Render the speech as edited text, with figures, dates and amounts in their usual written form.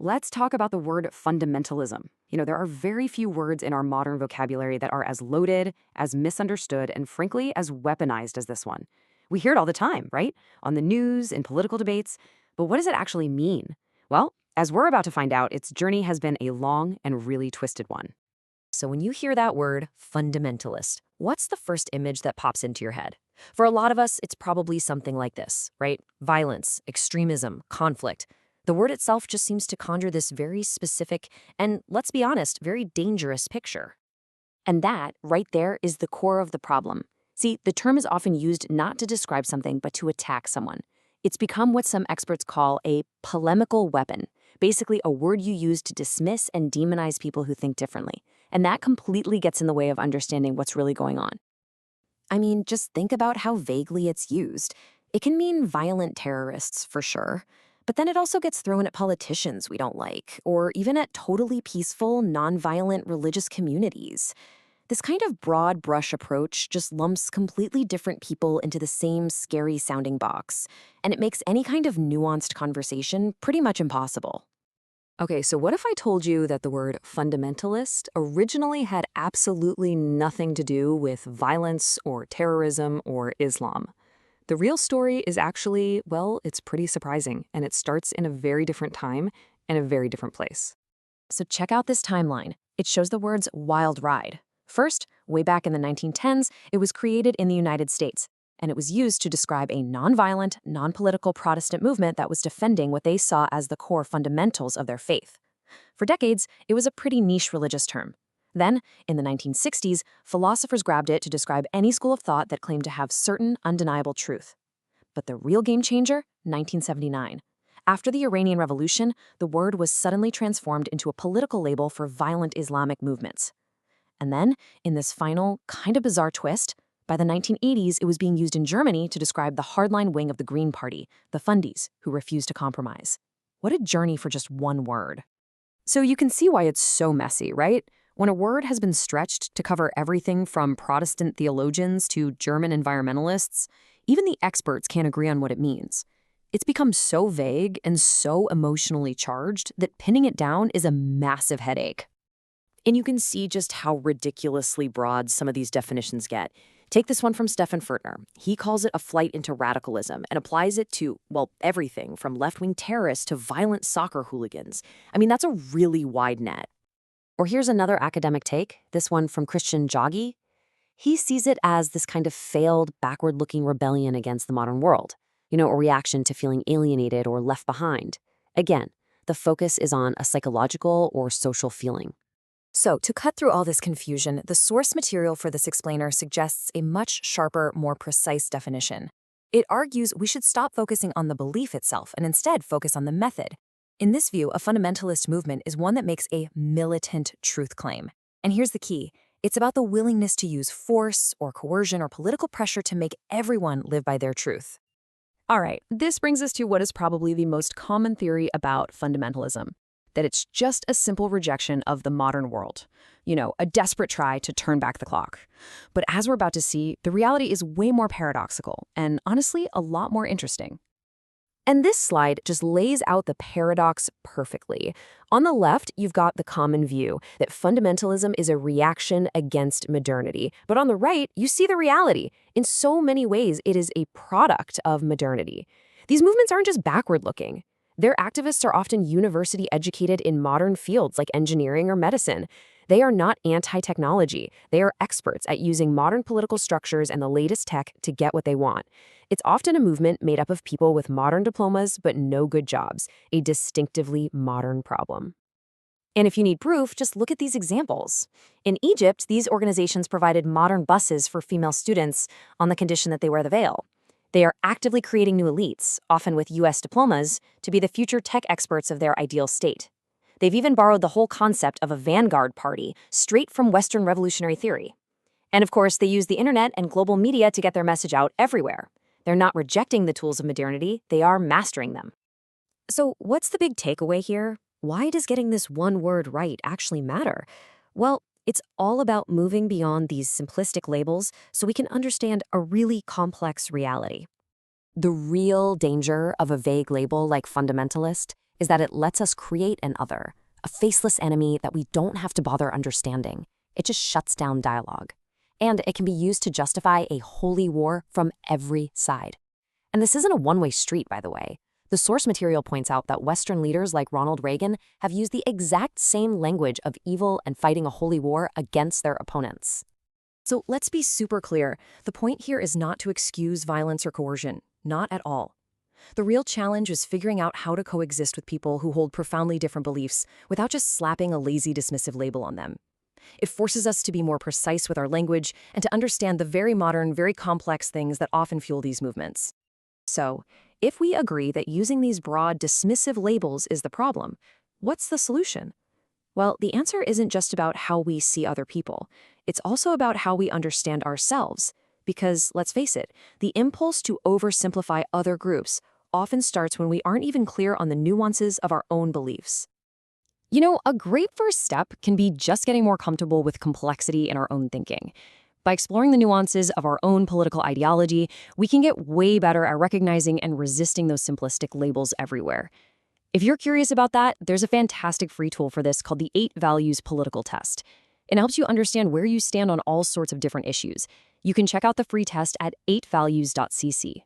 let's talk about the word fundamentalism. There are very few words in our modern vocabulary that are as loaded, as misunderstood, and frankly, as weaponized as this one. We hear it all the time, right? On the news, in political debates. But what does it actually mean? Well, as we're about to find out, its journey has been a long and really twisted one. So when you hear that word, fundamentalist, what's the first image that pops into your head? For a lot of us, it's probably something like this, right? Violence, extremism, conflict. The word itself just seems to conjure this very specific and, let's be honest, very dangerous picture. And that, right there, is the core of the problem. See, the term is often used not to describe something, but to attack someone. It's become what some experts call a polemical weapon, basically a word you use to dismiss and demonize people who think differently. And that completely gets in the way of understanding what's really going on. I mean, just think about how vaguely it's used. It can mean violent terrorists, for sure. But then it also gets thrown at politicians we don't like, or even at totally peaceful, nonviolent religious communities. This kind of broad brush approach just lumps completely different people into the same scary sounding box, and it makes any kind of nuanced conversation pretty much impossible. Okay, so what if I told you that the word fundamentalist originally had absolutely nothing to do with violence or terrorism or Islam? The real story is actually, well, it's pretty surprising, and it starts in a very different time and a very different place. So check out this timeline. It shows the words wild ride. First, way back in the 1910s, it was created in the United States, and it was used to describe a nonviolent, nonpolitical Protestant movement that was defending what they saw as the core fundamentals of their faith. For decades, it was a pretty niche religious term. Then, in the 1960s, philosophers grabbed it to describe any school of thought that claimed to have certain undeniable truth. But the real game changer? 1979. After the Iranian Revolution, the word was suddenly transformed into a political label for violent Islamic movements. And then, in this final, kind of bizarre twist, by the 1980s, it was being used in Germany to describe the hardline wing of the Green Party, the Fundies, who refused to compromise. What a journey for just one word. So you can see why it's so messy, right? When a word has been stretched to cover everything from Protestant theologians to German environmentalists, even the experts can't agree on what it means. It's become so vague and so emotionally charged that pinning it down is a massive headache. And you can see just how ridiculously broad some of these definitions get. Take this one from Stefan Furtner. He calls it a flight into radicalism and applies it to, well, everything from left-wing terrorists to violent soccer hooligans. I mean, that's a really wide net. Or here's another academic take, this one from Christian Joggi. He sees it as this kind of failed, backward-looking rebellion against the modern world. A reaction to feeling alienated or left behind. Again, the focus is on a psychological or social feeling. So, to cut through all this confusion, the source material for this explainer suggests a much sharper, more precise definition. It argues we should stop focusing on the belief itself and instead focus on the method. In this view, a fundamentalist movement is one that makes a militant truth claim. And here's the key. It's about the willingness to use force or coercion or political pressure to make everyone live by their truth. All right, this brings us to what is probably the most common theory about fundamentalism, that it's just a simple rejection of the modern world. A desperate try to turn back the clock. But as we're about to see, the reality is way more paradoxical and honestly a lot more interesting. And this slide just lays out the paradox perfectly. On the left, you've got the common view that fundamentalism is a reaction against modernity. But on the right, you see the reality. In so many ways, it is a product of modernity. These movements aren't just backward-looking. Their activists are often university-educated in modern fields like engineering or medicine. They are not anti-technology. They are experts at using modern political structures and the latest tech to get what they want. It's often a movement made up of people with modern diplomas but no good jobs, a distinctively modern problem. And if you need proof, just look at these examples. In Egypt, these organizations provided modern buses for female students on the condition that they wear the veil. They are actively creating new elites, often with U.S. diplomas, to be the future tech experts of their ideal state. They've even borrowed the whole concept of a vanguard party straight from Western revolutionary theory. And of course, they use the internet and global media to get their message out everywhere. They're not rejecting the tools of modernity, they are mastering them. So what's the big takeaway here? Why does getting this one word right actually matter? Well, it's all about moving beyond these simplistic labels so we can understand a really complex reality. The real danger of a vague label like fundamentalist is that it lets us create an other, a faceless enemy that we don't have to bother understanding. It just shuts down dialogue. And it can be used to justify a holy war from every side. And this isn't a one-way street, by the way. The source material points out that Western leaders like Ronald Reagan have used the exact same language of evil and fighting a holy war against their opponents. So let's be super clear. The point here is not to excuse violence or coercion. Not at all. The real challenge is figuring out how to coexist with people who hold profoundly different beliefs without just slapping a lazy, dismissive label on them. It forces us to be more precise with our language and to understand the very modern, very complex things that often fuel these movements. So, if we agree that using these broad, dismissive labels is the problem, what's the solution? Well, the answer isn't just about how we see other people. It's also about how we understand ourselves. Because, let's face it, the impulse to oversimplify other groups often starts when we aren't even clear on the nuances of our own beliefs. You know, a great first step can be just getting more comfortable with complexity in our own thinking. By exploring the nuances of our own political ideology, we can get way better at recognizing and resisting those simplistic labels everywhere. If you're curious about that, there's a fantastic free tool for this called the 8Values political test. It helps you understand where you stand on all sorts of different issues. You can check out the free test at 8values.cc.